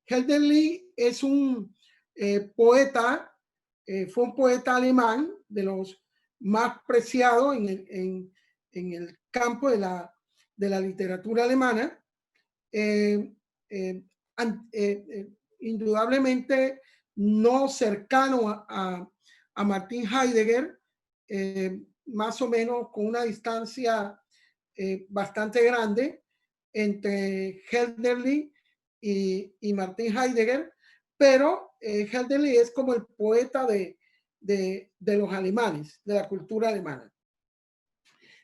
Hölderlin es un poeta, fue un poeta alemán de los más preciados en el campo de la literatura alemana. Indudablemente no cercano a Martin Heidegger, más o menos con una distancia bastante grande entre Hölderlin y Martin Heidegger, pero Hölderlin es como el poeta de los alemanes, de la cultura alemana.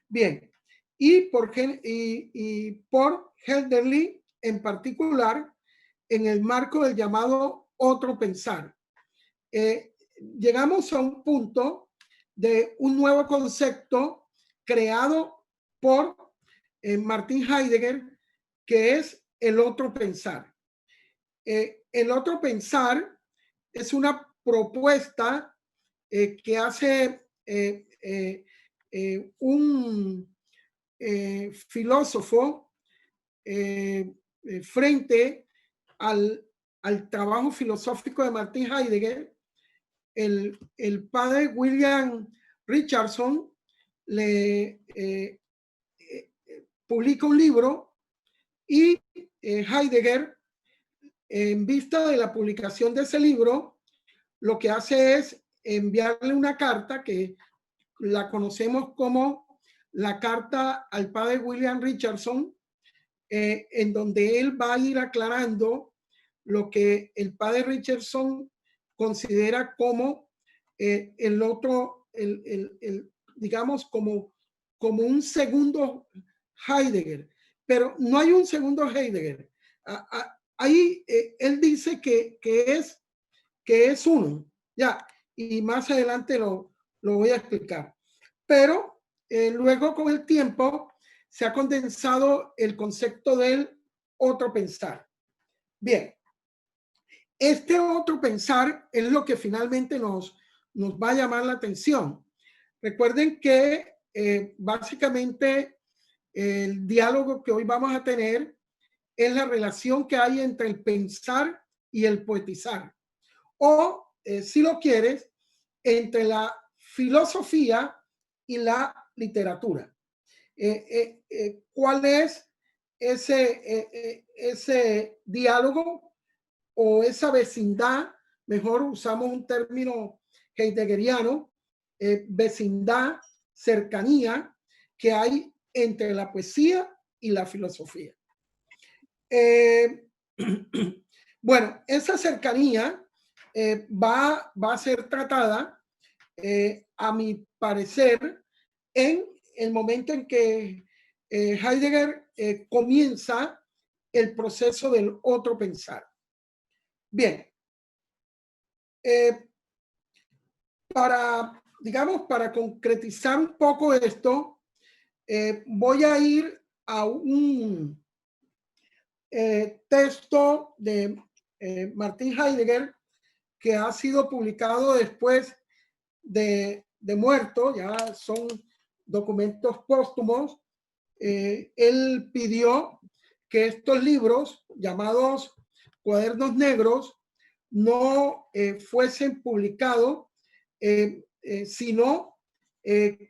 Bien, y por Hölderlin en particular, en el marco del llamado otro pensar, llegamos a un punto de un nuevo concepto creado por Martin Heidegger, que es el otro pensar. El otro pensar es una propuesta que hace un filósofo frente al trabajo filosófico de Martin Heidegger. El padre William Richardson le publica un libro y Heidegger, en vista de la publicación de ese libro, lo que hace es enviarle una carta que la conocemos como la carta al padre William Richardson, en donde él va a ir aclarando lo que el padre Richardson considera como el otro, digamos, como un segundo Heidegger. Pero no hay un segundo Heidegger. Ahí él dice que es uno. Ya, y más adelante lo voy a explicar. Pero luego con el tiempo se ha condensado el concepto del otro pensar. Bien, este otro pensar es lo que finalmente nos va a llamar la atención. Recuerden que básicamente el diálogo que hoy vamos a tener es la relación que hay entre el pensar y el poetizar. O, si lo quieres, entre la filosofía y la literatura. ¿Cuál es ese diálogo o esa vecindad? Mejor usamos un término heideggeriano, vecindad, cercanía que hay entre la poesía y la filosofía. Bueno, esa cercanía va a ser tratada, a mi parecer, en el momento en que Heidegger comienza el proceso del otro pensar. Bien, para concretizar un poco esto, voy a ir a un texto de Martin Heidegger que ha sido publicado después de muerto, ya son documentos póstumos. Él pidió que estos libros llamados Cuadernos Negros no fuesen publicados, sino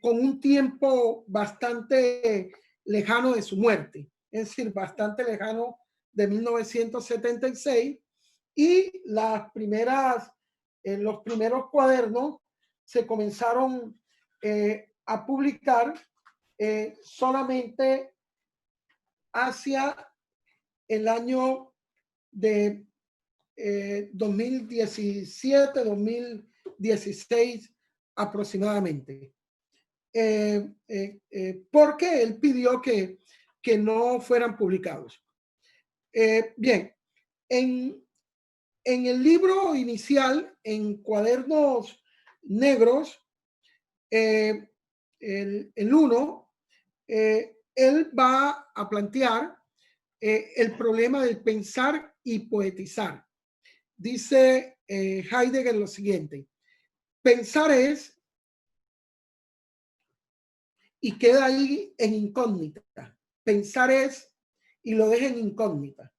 con un tiempo bastante lejano de su muerte, es decir, bastante lejano de 1976, y los primeros cuadernos se comenzaron a publicar solamente hacia el año de 2017, 2016 aproximadamente. Porque él pidió que no fueran publicados. Bien, en el libro inicial, en Cuadernos Negros, el 1, él va a plantear el problema del pensar y poetizar. Dice Heidegger lo siguiente: pensar es, y queda ahí en incógnita. Pensar es, y lo deja en incógnita.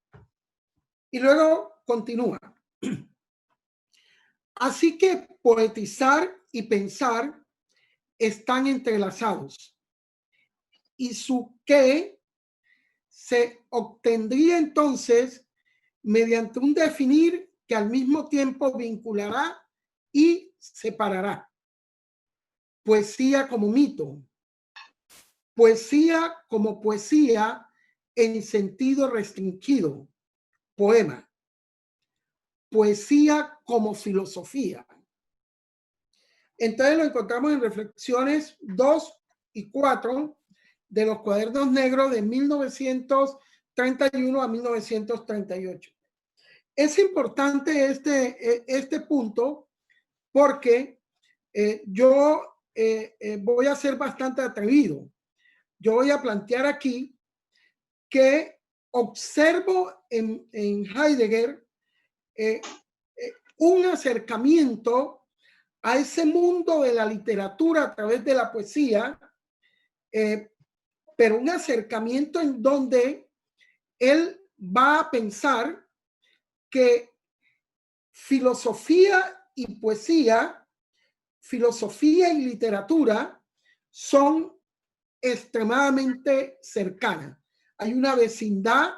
Y luego continúa. Así que poetizar y pensar están entrelazados y su qué se obtendría entonces mediante un definir que al mismo tiempo vinculará y separará. Poesía como mito, poesía como poesía en sentido restringido, poema, poesía como filosofía. Entonces lo encontramos en Reflexiones 2 y 4 de los Cuadernos Negros de 1931 a 1938. Es importante este punto porque yo voy a ser bastante atrevido. Yo voy a plantear aquí que observo en Heidegger un acercamiento a ese mundo de la literatura a través de la poesía, pero un acercamiento en donde él va a pensar que filosofía y poesía, filosofía y literatura son extremadamente cercanas. Hay una vecindad,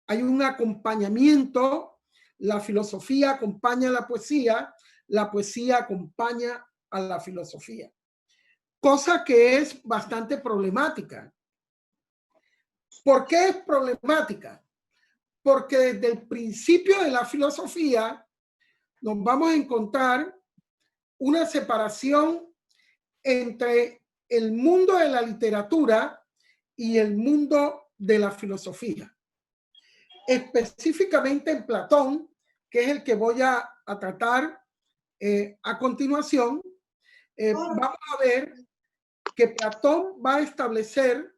hay un acompañamiento, la filosofía acompaña a la poesía acompaña a la filosofía, cosa que es bastante problemática. ¿Por qué es problemática? Porque desde el principio de la filosofía nos vamos a encontrar una separación entre el mundo de la literatura y el mundo de la filosofía. Específicamente en Platón, que es el que voy a tratar a continuación, vamos a ver que Platón va a establecer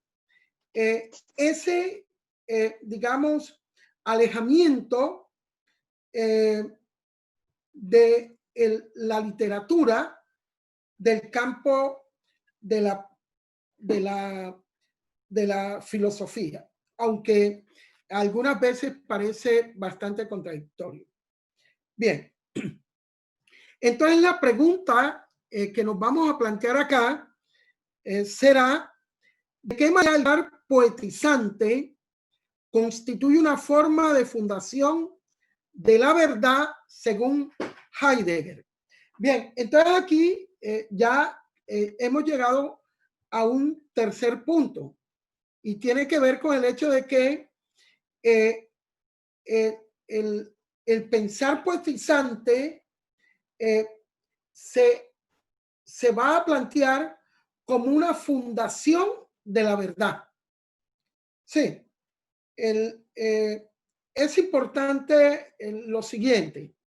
ese, digamos, alejamiento de la literatura del campo de la filosofía, aunque algunas veces parece bastante contradictorio. Bien, entonces la pregunta que nos vamos a plantear acá será: ¿de qué manera el arte poetizante constituye una forma de fundación de la verdad según Heidegger? Bien, entonces aquí ya hemos llegado a un tercer punto y tiene que ver con el hecho de que el pensar poetizante se va a plantear como una fundación de la verdad. Sí, es importante lo siguiente.